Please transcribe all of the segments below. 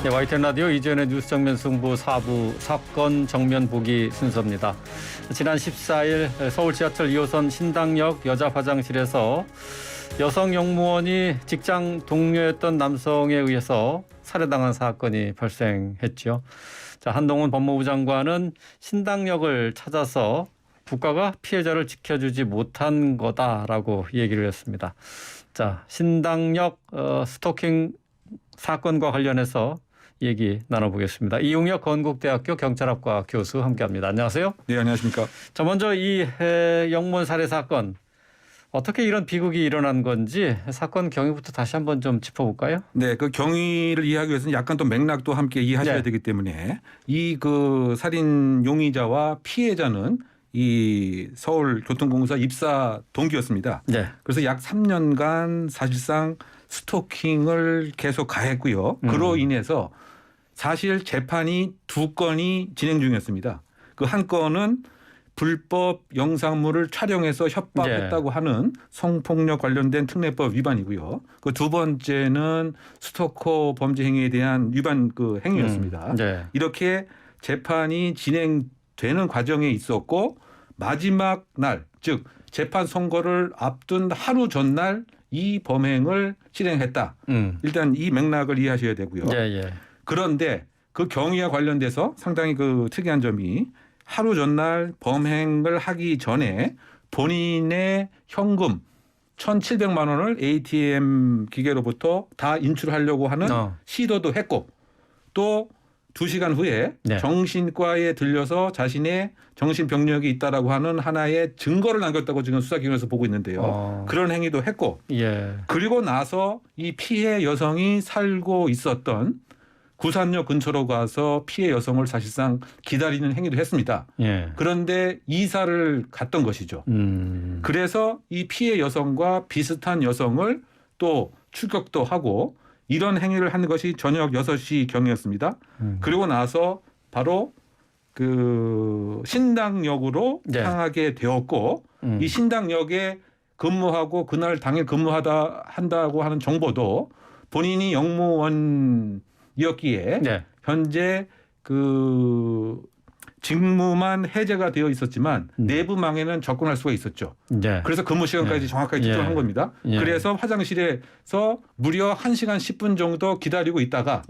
네, YTN 라디오 이재현의 뉴스 정면 승부 4부 사건 정면 보기 순서입니다. 지난 14일 서울 지하철 2호선 신당역 여자 화장실에서 여성 영무원이 직장 동료였던 남성에 의해서 살해당한 사건이 발생했죠. 자, 한동훈 법무부 장관은 신당역을 찾아서 국가가 피해자를 지켜주지 못한 거다라고 얘기를 했습니다. 자, 신당역 스토킹 사건과 관련해서 얘기 나눠보겠습니다. 이용혁 건국대학교 경찰학과 교수 함께합니다. 안녕하세요. 네, 안녕하십니까. 자, 먼저 이 영무원 살해 사건 어떻게 이런 비극이 일어난 건지 사건 경위부터 다시 한번 좀 짚어볼까요? 네, 그 경위를 이해하기 위해서는 약간 또 맥락도 함께 이해하셔야 되기 때문에 이 그 살인 용의자와 피해자는 이 서울교통공사 입사 동기였습니다. 네. 그래서 약 3년간 사실상 스토킹을 계속 가했고요. 그로 인해서 사실 재판이 2건이 진행 중이었습니다. 그 한 건은 불법 영상물을 촬영해서 협박했다고 하는 성폭력 관련된 특례법 위반이고요. 그 두 번째는 스토커 범죄 행위에 대한 위반 그 행위였습니다. 네. 이렇게 재판이 진행되는 과정에 있었고 마지막 날, 즉 재판 선고를 앞둔 하루 전날 이 범행을 실행했다. 일단 이 맥락을 이해하셔야 되고요. 예. 그런데 그 경위와 관련돼서 상당히 그 특이한 점이 하루 전날 범행을 하기 전에 본인의 현금 1,700만 원을 ATM 기계로부터 다 인출하려고 하는 시도도 했고 또 2시간 후에 정신과에 들려서 자신의 정신병력이 있다라고 하는 하나의 증거를 남겼다고 지금 수사기관에서 보고 있는데요. 그런 행위도 했고 그리고 나서 이 피해 여성이 살고 있었던 구산역 근처로 가서 피해 여성을 사실상 기다리는 행위도 했습니다. 그런데 이사를 갔던 것이죠. 그래서 이 피해 여성과 비슷한 여성을 또 출격도 하고 이런 행위를 한 것이 저녁 6시 경이었습니다. 그리고 나서 바로 그 신당역으로 향하게 되었고 이 신당역에 근무하고 그날 당일 한다고 하는 정보도 본인이 영무원이었기에 현재 그 직무만 해제가 되어 있었지만 내부망에는 접근할 수가 있었죠. 그래서 근무 시간까지 정확하게 집중한 겁니다. 그래서 화장실에서 무려 1시간 10분 정도 기다리고 있다가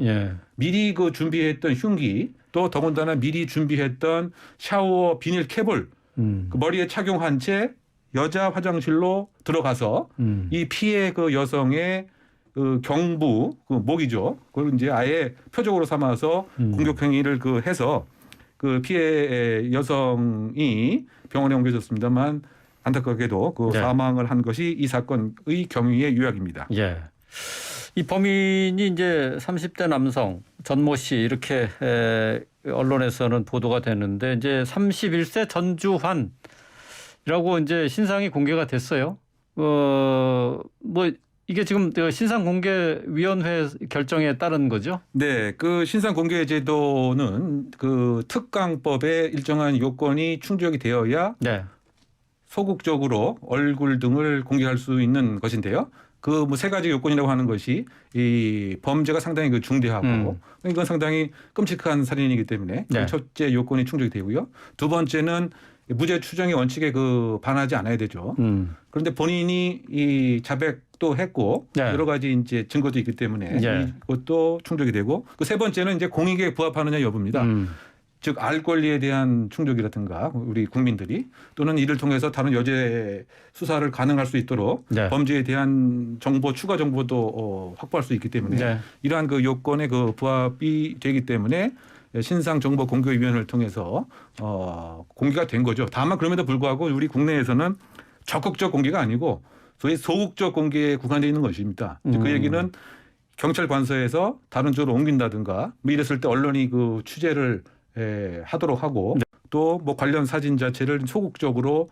미리 그 준비했던 흉기 또 더군다나 미리 준비했던 샤워 비닐 캡을 그 머리에 착용한 채 여자 화장실로 들어가서 이 피해 그 여성의 그 경부 그 목이죠. 그걸 이제 아예 표적으로 삼아서 공격 행위를 그 해서 그 피해 여성이 병원에 옮겨졌습니다만 안타깝게도 그 사망을 한 것이 이 사건의 경위의 요약입니다. 이 범인이 이제 30대 남성 전모 씨 이렇게 언론에서는 보도가 되는데 이제 31세 전주환이라고 이제 신상이 공개가 됐어요. 뭐 이게 지금 신상공개위원회 결정에 따른 거죠? 네, 그 신상공개제도는 그 특강법에 일정한 요건이 충족이 되어야 소극적으로 얼굴 등을 공개할 수 있는 것인데요. 그 뭐 3가지 요건이라고 하는 것이 이 범죄가 상당히 그 중대하고 이건 상당히 끔찍한 살인이기 때문에 첫째 요건이 충족이 되고요. 두 번째는 무죄 추정의 원칙에 그 반하지 않아야 되죠. 그런데 본인이 이 자백도 했고 여러 가지 이제 증거도 있기 때문에 이것도 충족이 되고 그 세 번째는 이제 공익에 부합하느냐 여부입니다. 즉 알 권리에 대한 충족이라든가 우리 국민들이 또는 이를 통해서 다른 여죄 수사를 가능할 수 있도록 범죄에 대한 정보 추가 정보도 확보할 수 있기 때문에 이러한 그 요건에 그 부합이 되기 때문에 신상정보공개위원회를 통해서 공개가 된 거죠. 다만 그럼에도 불구하고 우리 국내에서는 적극적 공개가 아니고 소위 소극적 공개에 구간되어 있는 것입니다. 그 얘기는 경찰 관서에서 다른 쪽으로 옮긴다든가 뭐 이랬을 때 언론이 그 취재를 하도록 하고 또 뭐 관련 사진 자체를 소극적으로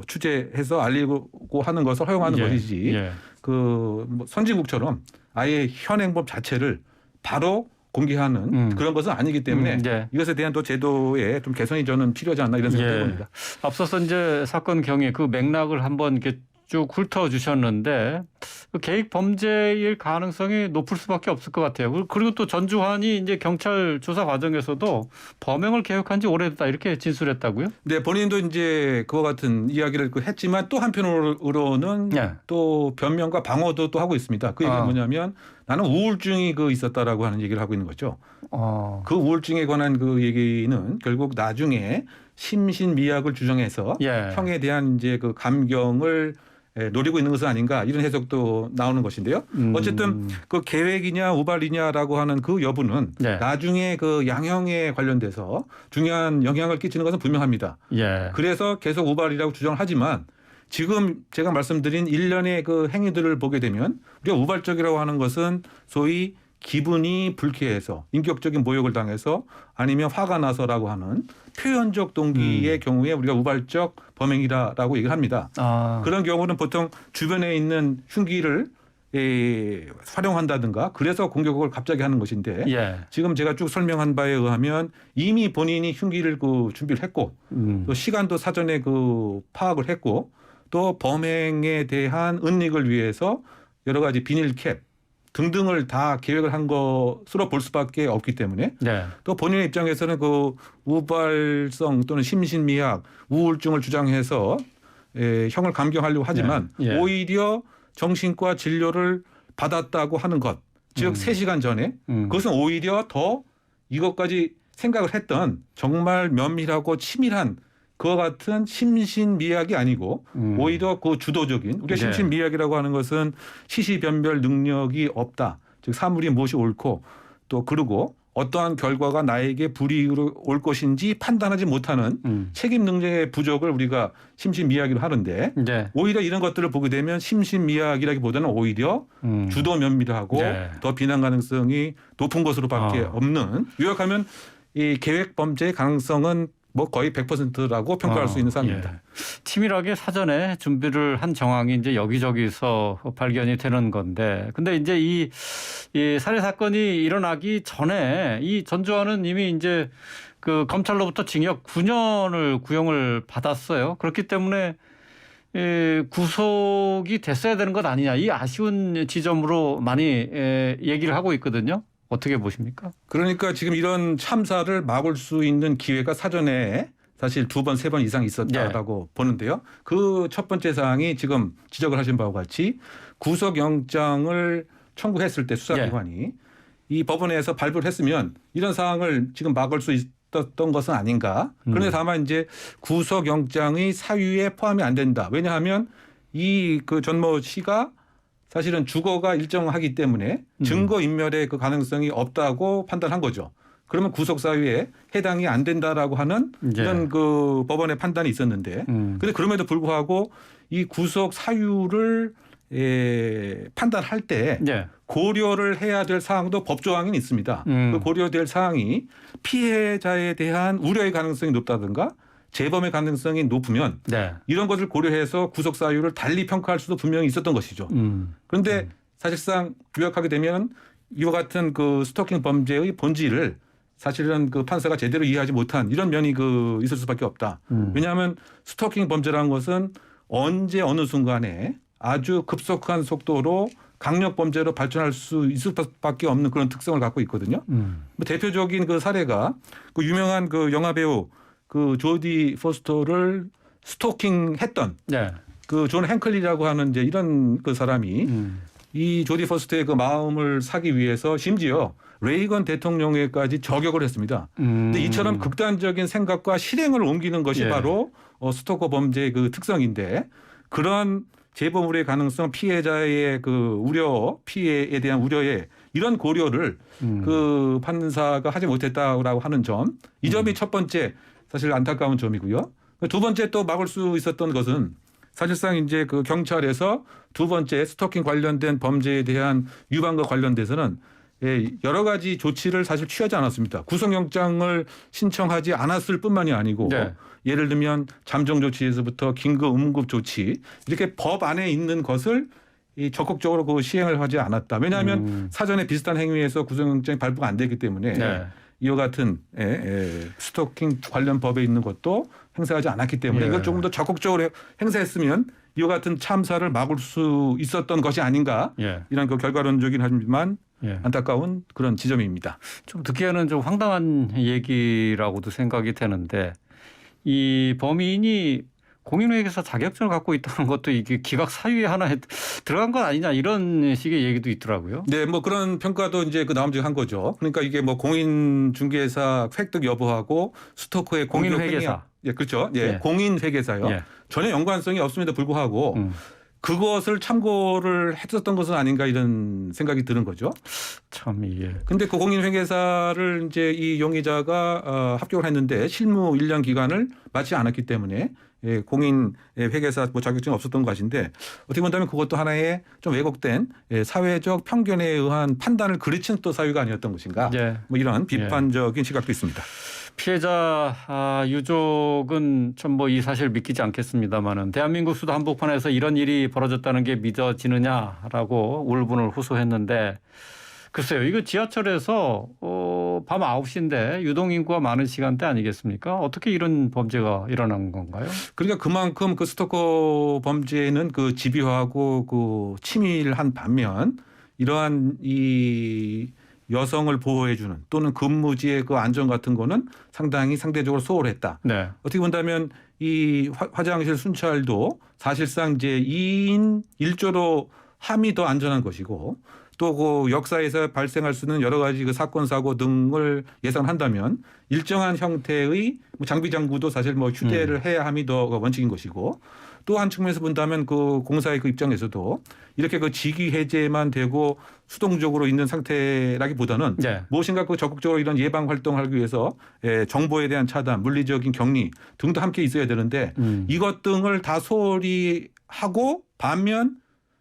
취재해서 알리고 하는 것을 허용하는 것이지 그 뭐 선진국처럼 아예 현행법 자체를 바로 공개하는 그런 것은 아니기 때문에 이것에 대한 또 제도의 좀 개선이 저는 필요하지 않나 이런 생각을 해봅니다. 앞서서 이제 사건 경위 그 맥락을 한번 이렇게 쭉 훑어주셨는데 그 계획 범죄일 가능성이 높을 수밖에 없을 것 같아요. 그리고 또 전주환이 이제 경찰 조사 과정에서도 범행을 계획한 지 오래됐다 이렇게 진술했다고요? 네, 본인도 이제 그와 같은 이야기를 했지만 또 한편으로는 네. 또 변명과 방어도 또 하고 있습니다. 그 얘기는 뭐냐면 나는 우울증이 있었다라고 하는 얘기를 하고 있는 거죠. 그 우울증에 관한 그 얘기는 결국 나중에 심신미약을 주장해서 예. 형에 대한 이제 그 감경을 노리고 있는 것은 아닌가 이런 해석도 나오는 것인데요. 어쨌든 그 계획이냐 우발이냐라고 하는 그 여부는 네. 나중에 그 양형에 관련돼서 중요한 영향을 끼치는 것은 분명합니다. 예. 그래서 계속 우발이라고 주장을 하지만 지금 제가 말씀드린 일련의 그 행위들을 보게 되면 우리가 우발적이라고 하는 것은 소위 기분이 불쾌해서 인격적인 모욕을 당해서 아니면 화가 나서라고 하는 표현적 동기의 경우에 우리가 우발적 범행이라고 얘기를 합니다. 그런 경우는 보통 주변에 있는 흉기를 활용한다든가 그래서 공격을 갑자기 하는 것인데 예. 지금 제가 쭉 설명한 바에 의하면 이미 본인이 흉기를 준비를 했고 또 시간도 사전에 파악을 했고 또 범행에 대한 은닉을 위해서 여러 가지 비닐캡 등등을 다 계획을 한 것으로 볼 수밖에 없기 때문에 네. 또 본인의 입장에서는 그 우발성 또는 심신미약 우울증을 주장해서 형을 감경하려고 하지만 네. 예. 오히려 정신과 진료를 받았다고 하는 것, 즉 3시간 전에 그것은 오히려 더 이것까지 생각을 했던 정말 면밀하고 치밀한 그와 같은 심신미약이 아니고 오히려 그 주도적인 우리가 네. 심신미약이라고 하는 것은 시시변별 능력이 없다. 즉 사물이 무엇이 옳고 또 그러고 어떠한 결과가 나에게 불이익으로 올 것인지 판단하지 못하는 책임 능력의 부족을 우리가 심신미약이라고 하는데 네. 오히려 이런 것들을 보게 되면 심신미약이라기보다는 오히려 주도 면밀하고 네. 더 비난 가능성이 높은 것으로밖에 없는 요약하면 이 계획 범죄의 가능성은 거의 100%라고 평가할 수 있는 사안입니다. 예. 치밀하게 사전에 준비를 한 정황이 이제 여기저기서 발견이 되는 건데, 근데 이제 이 살해 사건이 일어나기 전에 이 전주환은 이미 이제 그 검찰로부터 징역 9년을 구형을 받았어요. 그렇기 때문에 구속이 됐어야 되는 것 아니냐 이 아쉬운 지점으로 많이 얘기를 하고 있거든요. 어떻게 보십니까? 그러니까 지금 이런 참사를 막을 수 있는 기회가 사전에 사실 2번, 3번 이상 있었다라고 보는데요. 그 첫 번째 사항이 지금 지적을 하신 바와 같이 구속영장을 청구했을 때 수사기관이 이 법원에서 발부를 했으면 이런 사항을 지금 막을 수 있었던 것은 아닌가. 그런데 다만 이제 구속영장의 사유에 포함이 안 된다. 왜냐하면 이 그 전모 씨가 사실은 주거가 일정하기 때문에 증거인멸의 그 가능성이 없다고 판단한 거죠. 그러면 구속 사유에 해당이 안 된다라고 하는 이런 그 법원의 판단이 있었는데, 근데 그럼에도 불구하고 이 구속 사유를 판단할 때 고려를 해야 될 사항도 법조항이 있습니다. 그 고려될 사항이 피해자에 대한 우려의 가능성이 높다든가 재범의 가능성이 높으면 이런 것을 고려해서 구속 사유를 달리 평가할 수도 분명히 있었던 것이죠. 그런데 사실상 요약하게 되면 이와 같은 그 스토킹 범죄의 본질을 사실은 그 판사가 제대로 이해하지 못한 이런 면이 있을 수밖에 없다. 왜냐하면 스토킹 범죄라는 것은 언제 어느 순간에 아주 급속한 속도로 강력 범죄로 발전할 수 있을 수밖에 없는 그런 특성을 갖고 있거든요. 대표적인 그 사례가 그 유명한 그 영화 배우 그 조디 포스터를 스토킹했던 그 존 행클리라고 하는 이제 이런 그 사람이 이 조디 포스터의 그 마음을 사기 위해서 심지어 레이건 대통령에까지 저격을 했습니다. 근데 이처럼 극단적인 생각과 실행을 옮기는 것이 바로 스토커 범죄의 그 특성인데 그런 재범의 가능성 피해자의 그 우려 피해에 대한 우려에 이런 고려를 그 판사가 하지 못했다고 하는 점 이 점이 첫 번째 사실 안타까운 점이고요. 두 번째 또 막을 수 있었던 것은 사실상 이제 그 경찰에서 두 번째 스토킹 관련된 범죄에 대한 위반과 관련돼서는 여러 가지 조치를 사실 취하지 않았습니다. 구속영장을 신청하지 않았을 뿐만이 아니고 예를 들면 잠정 조치에서부터 긴급 응급 조치 이렇게 법 안에 있는 것을 적극적으로 그 시행을 하지 않았다. 왜냐하면 사전에 비슷한 행위에서 구속영장이 발부가 안 되기 때문에 이와 같은 스토킹 관련 법에 있는 것도 행사하지 않았기 때문에 예. 이걸 조금 더 적극적으로 행사했으면 이와 같은 참사를 막을 수 있었던 것이 아닌가 예. 이런 그 결과론적이긴 하지만 예. 안타까운 그런 지점입니다. 좀 듣기에는 좀 황당한 얘기라고도 생각이 되는데 이 범인이 공인회계사 자격증을 갖고 있다는 것도 이게 기각 사유에 하나에 들어간 것 아니냐 이런 식의 얘기도 있더라고요. 네, 뭐 그런 평가도 이제 그 나옴직한 거죠. 그러니까 이게 뭐 공인중개사 획득 여부하고 스토커의 공인회계사. 예, 그렇죠. 예, 예. 공인회계사요. 예. 전혀 연관성이 없음에도 불구하고 그것을 참고를 했었던 것은 아닌가 이런 생각이 드는 거죠. 참 예. 근데 그 공인회계사를 이제 이 용의자가 합격을 했는데 실무 1년 기간을 마치지 않았기 때문에 공인회계사 뭐 자격증이 없었던 것인데 어떻게 본다면 그것도 하나의 좀 왜곡된 사회적 편견에 의한 판단을 그르친 또 사유가 아니었던 것인가. 예. 뭐 이런 비판적인 시각도 있습니다. 피해자 유족은 좀 뭐 이 사실 믿기지 않겠습니다만은 대한민국 수도 한복판에서 이런 일이 벌어졌다는 게 믿어지느냐라고 울분을 호소했는데 글쎄요. 이거 지하철에서 밤 9시인데 유동인구가 많은 시간대 아니겠습니까? 어떻게 이런 범죄가 일어난 건가요? 그러니까 그만큼 그 스토커 범죄는 그 집요하고 그 치밀한 반면 이러한 이 여성을 보호해주는 또는 근무지의 그 안전 같은 거는 상당히 상대적으로 소홀했다. 네. 어떻게 본다면 이 화장실 순찰도 사실상 이제 2인 1조로 함이 더 안전한 것이고 또 그 역사에서 발생할 수 있는 여러 가지 그 사건 사고 등을 예상한다면 일정한 형태의 장비 장구도 사실 뭐 휴대를 해야 함이 더 원칙인 것이고 또 한 측면에서 본다면 그 공사의 그 입장에서도 이렇게 그 직위 해제만 되고 수동적으로 있는 상태라기보다는 네. 무엇인가 그 적극적으로 이런 예방 활동을 하기 위해서 정보에 대한 차단, 물리적인 격리 등도 함께 있어야 되는데 이것 등을 다 소홀히 하고 반면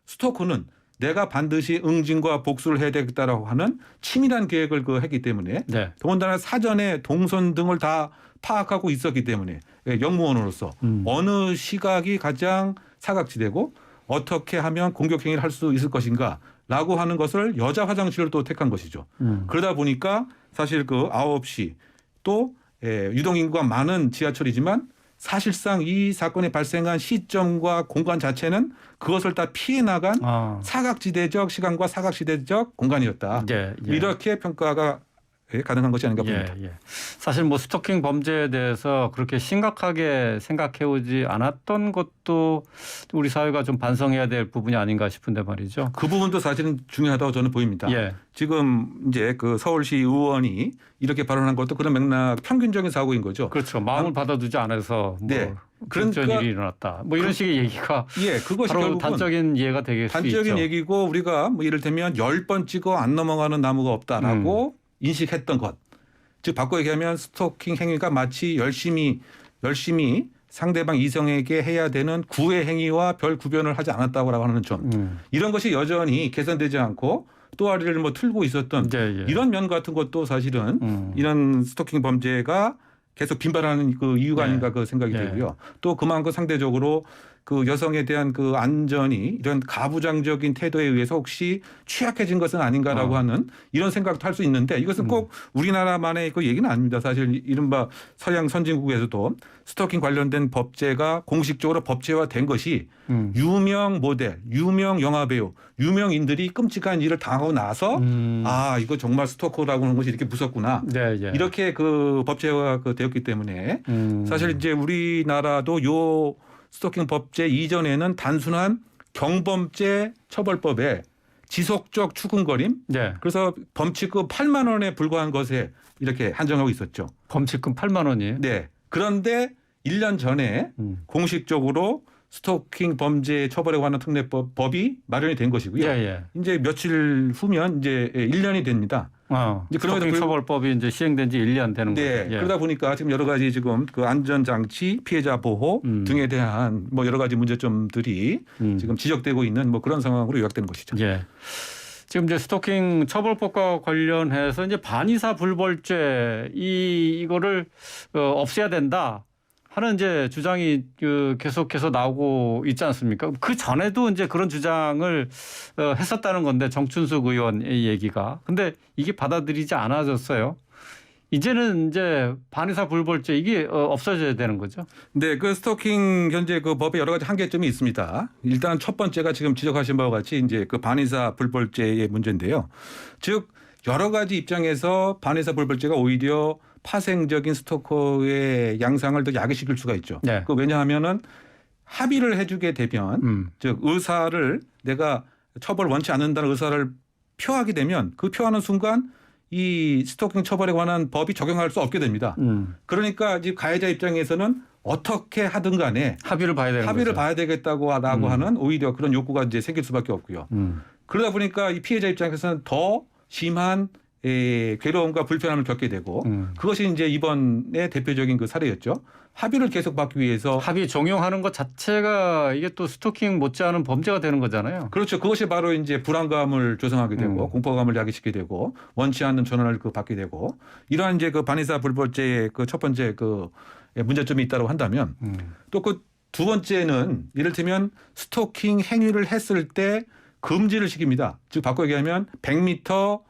스토커는 내가 반드시 응징과 복수를 해야 되겠다라고 하는 치밀한 계획을 그 했기 때문에 네. 더군다나 사전에 동선 등을 다 파악하고 있었기 때문에 영무원으로서 어느 시각이 가장 사각지대고 어떻게 하면 공격 행위를 할 수 있을 것인가라고 하는 것을 여자 화장실을 또 택한 것이죠. 그러다 보니까 사실 그 9시 또 유동인구가 많은 지하철이지만 사실상 이 사건이 발생한 시점과 공간 자체는 그것을 다 피해 나간 사각지대적 시간과 사각지대적 공간이었다. 예, 예. 이렇게 평가가 가능한 것이 아닌가 봅니다. 예, 예. 사실 뭐 스토킹 범죄에 대해서 그렇게 심각하게 생각해오지 않았던 것도 우리 사회가 좀 반성해야 될 부분이 아닌가 싶은데 말이죠. 그 부분도 사실은 중요하다고 저는 보입니다. 예. 지금 이제 그 서울시 의원이 이렇게 발언한 것도 그런 맥락 평균적인 사고인 거죠. 그렇죠. 마음을 받아두지 않아서 뭐 네. 그런 그러니까 일이 일어났다. 뭐 이런 식의 얘기가 그것이 바로 결국은 단적인 예가 되겠 수 있죠. 단적인 얘기고 우리가 뭐 이를테면 10번 찍어 안 넘어가는 나무가 없다라고 인식했던 것. 즉 바꿔 얘기하면 스토킹 행위가 마치 열심히 상대방 이성에게 해야 되는 구애 행위와 별 구별을 하지 않았다고 하는 점. 이런 것이 여전히 개선되지 않고 또아리를 뭐 틀고 있었던 이런 면 같은 것도 사실은 이런 스토킹 범죄가 계속 빈발하는 그 이유가 아닌가 그 생각이 들고요. 또 그만큼 상대적으로 그 여성에 대한 그 안전이 이런 가부장적인 태도에 의해서 혹시 취약해진 것은 아닌가라고 하는 이런 생각도 할 수 있는데 이것은 꼭 우리나라만의 그 얘기는 아닙니다. 사실 이른바 서양 선진국에서도 스토킹 관련된 법제가 공식적으로 법제화된 것이 유명 모델, 유명 영화배우, 유명인들이 끔찍한 일을 당하고 나서 이거 정말 스토커라고 하는 것이 이렇게 무섭구나. 이렇게 그 법제화가 되었기 때문에 사실 이제 우리나라도 요 스토킹 법제 이전에는 단순한 경범죄 처벌법에 지속적 추궁거림 그래서 범칙금 8만 원에 불과한 것에 이렇게 한정하고 있었죠. 범칙금 8만 원이에요? 네. 그런데 1년 전에 공식적으로 스토킹 범죄 처벌에 관한 특례법이 마련이 된 것이고요. 이제 며칠 후면 이제 1년이 됩니다. 이제 스토킹 처벌법이 이제 시행된 지 1년 되는 거죠. 그러다 보니까 지금 여러 가지 지금 그 안전장치, 피해자 보호 등에 대한 뭐 여러 가지 문제점들이 지금 지적되고 있는 뭐 그런 상황으로 요약되는 것이죠. 지금 이제 스토킹 처벌법과 관련해서 이제 반의사 불벌죄 이거를 없애야 된다. 하는 이제 주장이 계속해서 나오고 있지 않습니까? 그 전에도 이제 그런 주장을 했었다는 건데 정춘숙 의원의 얘기가. 근데 이게 받아들이지 않아졌어요. 이제는 이제 반의사 불벌죄 이게 없어져야 되는 거죠. 네, 그 스토킹 현재 그 법에 여러 가지 한계점이 있습니다. 일단 첫 번째가 지금 지적하신 바와 같이 이제 그 반의사 불벌죄의 문제인데요. 즉 여러 가지 입장에서 반의사 불벌죄가 오히려 파생적인 스토커의 양상을 더 야기시킬 수가 있죠. 네. 그 왜냐하면은 합의를 해주게 되면 즉 의사를 내가 처벌 원치 않는다는 의사를 표하게 되면 그 표하는 순간 이 스토킹 처벌에 관한 법이 적용할 수 없게 됩니다. 그러니까 이제 가해자 입장에서는 어떻게 하든 간에 합의를 봐야 되는 합의를 거죠. 봐야 되겠다고 하는 오히려 그런 욕구가 이제 생길 수밖에 없고요. 그러다 보니까 이 피해자 입장에서는 더 심한 괴로움과 불편함을 겪게 되고 그것이 이제 이번에 대표적인 그 사례였죠. 합의를 계속 받기 위해서 합의 종용하는 것 자체가 이게 또 스토킹 못지않은 범죄가 되는 거잖아요. 그렇죠. 그것이 바로 이제 불안감을 조성하게 되고 공포감을 야기시키게 되고 원치 않는 전환을 받게 되고 이러한 이제 그 반의사 불벌죄의 그 첫 번째 그 문제점이 있다고 한다면 또 그 두 번째는 이를테면 스토킹 행위를 했을 때 금지를 시킵니다. 즉 바꿔 얘기하면 100m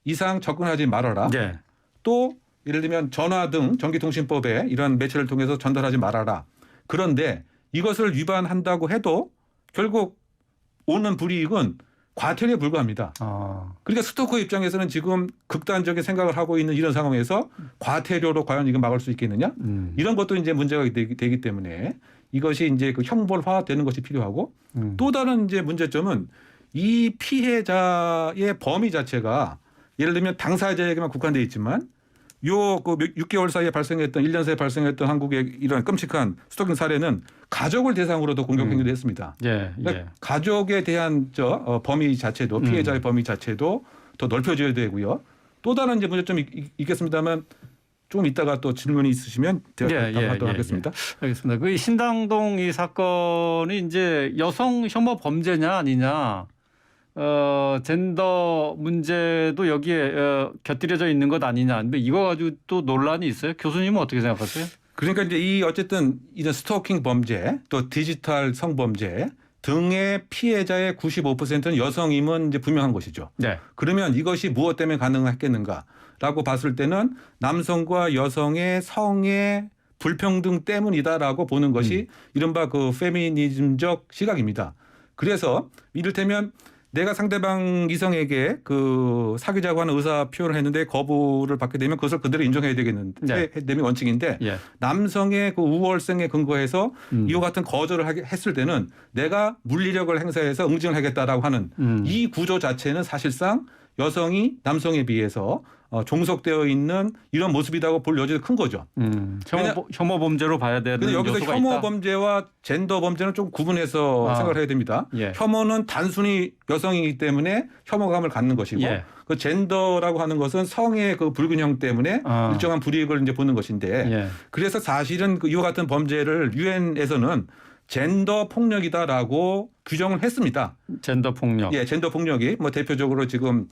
이상 접근하지 말아라. 네. 또 예를 들면 전화 등 전기통신법에 이런 매체를 통해서 전달하지 말아라. 그런데 이것을 위반한다고 해도 결국 오는 불이익은 과태료에 불과합니다. 그러니까 스토커 입장에서는 지금 극단적인 생각을 하고 있는 이런 상황에서 과태료로 과연 이거 막을 수 있겠느냐? 이런 것도 이제 문제가 되기 때문에 이것이 이제 그 형벌화되는 것이 필요하고 또 다른 이제 문제점은 이 피해자의 범위 자체가 예를 들면 당사자에게만 국한되어 있지만 요 그 6개월 사이에 발생했던 1년 사이에 발생했던 한국의 이런 끔찍한 스토킹 사례는 가족을 대상으로도 공격 행위를 했습니다. 그러니까 가족에 대한 범위 자체도 피해자의 범위 자체도 더 넓혀져야 되고요. 또 다른 이제 문제점이 있겠습니다만 좀 이따가 또 질문이 있으시면 제가 답하도록 하겠습니다. 알겠습니다. 그 신당동 이 사건이 이제 여성 혐오 범죄냐 아니냐. 젠더 문제도 여기에 곁들여져 있는 것 아니냐. 근데 이거 가지고 또 논란이 있어요. 교수님은 어떻게 생각하세요? 그러니까 이제 이 어쨌든 이런 스토킹 범죄 또 디지털 성범죄 등의 피해자의 95%는 여성임은 이제 분명한 것이죠. 네. 그러면 이것이 무엇 때문에 가능했겠는가라고 봤을 때는 남성과 여성의 성의 불평등 때문이다라고 보는 것이 이른바 그 페미니즘적 시각입니다. 그래서 이를테면 내가 상대방 이성에게 그 사귀자고 하는 의사 표현을 했는데 거부를 받게 되면 그것을 그대로 인정해야 되겠는데 되는 원칙인데 남성의 그 우월성에 근거해서 이와 같은 거절을 했을 때는 내가 물리력을 행사해서 응징을 하겠다라고 하는 이 구조 자체는 사실상 여성이 남성에 비해서 종속되어 있는 이런 모습이라고 볼 여지가 큰 거죠. 혐오 범죄로 봐야 되는 근데 여기서 요소가 혐오 있다? 범죄와 젠더 범죄는 좀 구분해서 생각을 해야 됩니다. 혐오는 단순히 여성이기 때문에 혐오감을 갖는 것이고 그 젠더라고 하는 것은 성의 그 불균형 때문에 일정한 불이익을 이제 보는 것인데 그래서 사실은 그 이와 같은 범죄를 유엔에서는 젠더 폭력이다라고 규정을 했습니다. 젠더 폭력. 젠더 폭력이 뭐 대표적으로 지금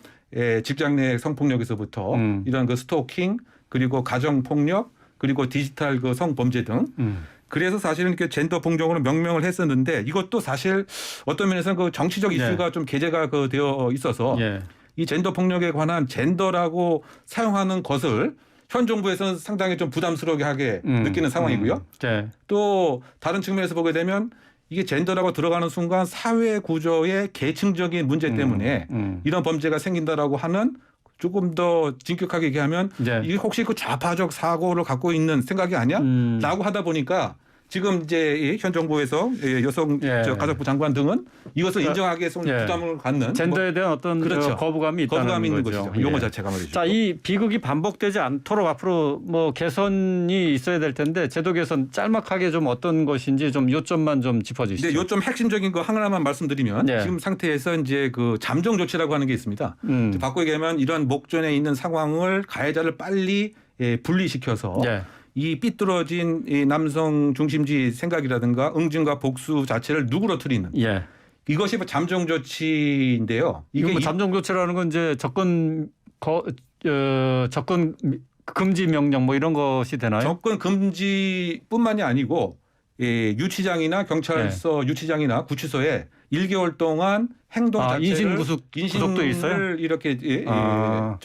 직장 내 성폭력에서부터 이런 그 스토킹 그리고 가정 폭력 그리고 디지털 그 성범죄 등. 그래서 사실은 그 젠더 폭력으로 명명을 했었는데 이것도 사실 어떤 면에서는 그 정치적 이슈가 좀 계제가 그 되어 있어서 이 젠더 폭력에 관한 젠더라고 사용하는 것을 현 정부에서는 상당히 좀 부담스럽게 하게 느끼는 상황이고요. 또 다른 측면에서 보게 되면 이게 젠더라고 들어가는 순간 사회 구조의 계층적인 문제 때문에 이런 범죄가 생긴다라고 하는 조금 더 진격하게 얘기하면 이게 혹시 그 좌파적 사고를 갖고 있는 생각이 아니야? 라고 하다 보니까 지금 이제 현 정부에서 여성 가족부 장관 등은 이것을 인정하기 위해서 부담을 갖는 젠더에 대한 어떤 거부감이 있다는 있는 거죠. 것이죠. 용어 자체가 말이죠. 자, 이 비극이 반복되지 않도록 앞으로 뭐 개선이 있어야 될 텐데 제도 개선 짤막하게 좀 어떤 것인지 좀 요점만 좀 짚어주시죠. 네, 요점 핵심적인 거 하나만 말씀드리면 지금 상태에서 이제 그 잠정 조치라고 하는 게 있습니다. 바꿔 얘기하면 이런 목전에 있는 상황을 가해자를 빨리 분리시켜서 이 삐뚤어진 이 남성 중심주의 생각이라든가 응징과 복수 자체를 누그러뜨리는 이것이 잠정 조치인데요. 이게 뭐 잠정 조치라는 건 이제 접근 금지 명령 뭐 이런 것이 되나요? 접근 금지뿐만이 아니고 유치장이나 경찰서 유치장이나 구치소에 1개월 동안 행동 자체를 구속도 있어요? 이렇게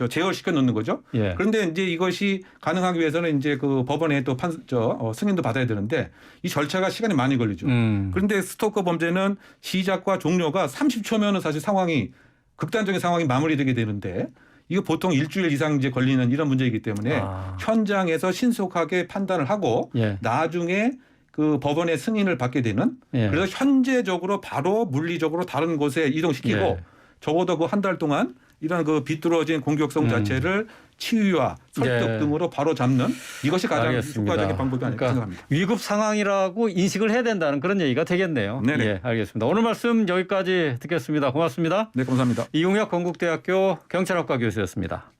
제어시켜 놓는 거죠. 예. 그런데 이제 이것이 가능하기 위해서는 이제 그 법원에 또 승인도 받아야 되는데 이 절차가 시간이 많이 걸리죠. 그런데 스토커 범죄는 시작과 종료가 30초면은 사실 상황이 극단적인 상황이 마무리되게 되는데 이거 보통 일주일 이상 이제 걸리는 이런 문제이기 때문에 현장에서 신속하게 판단을 하고 예. 나중에 그 법원의 승인을 받게 되는 예. 그래서 현재적으로 바로 물리적으로 다른 곳에 이동시키고 예. 적어도 그 한 달 동안 이런 그 비뚤어진 공격성 자체를 치유와 설득 예. 등으로 바로 잡는 이것이 가장 알겠습니다. 효과적인 방법이 아닐까 생각합니다. 위급 상황이라고 인식을 해야 된다는 그런 얘기가 되겠네요. 네네. 예, 알겠습니다. 오늘 말씀 여기까지 듣겠습니다. 고맙습니다. 네, 감사합니다. 이용혁 건국대학교 경찰학과 교수였습니다.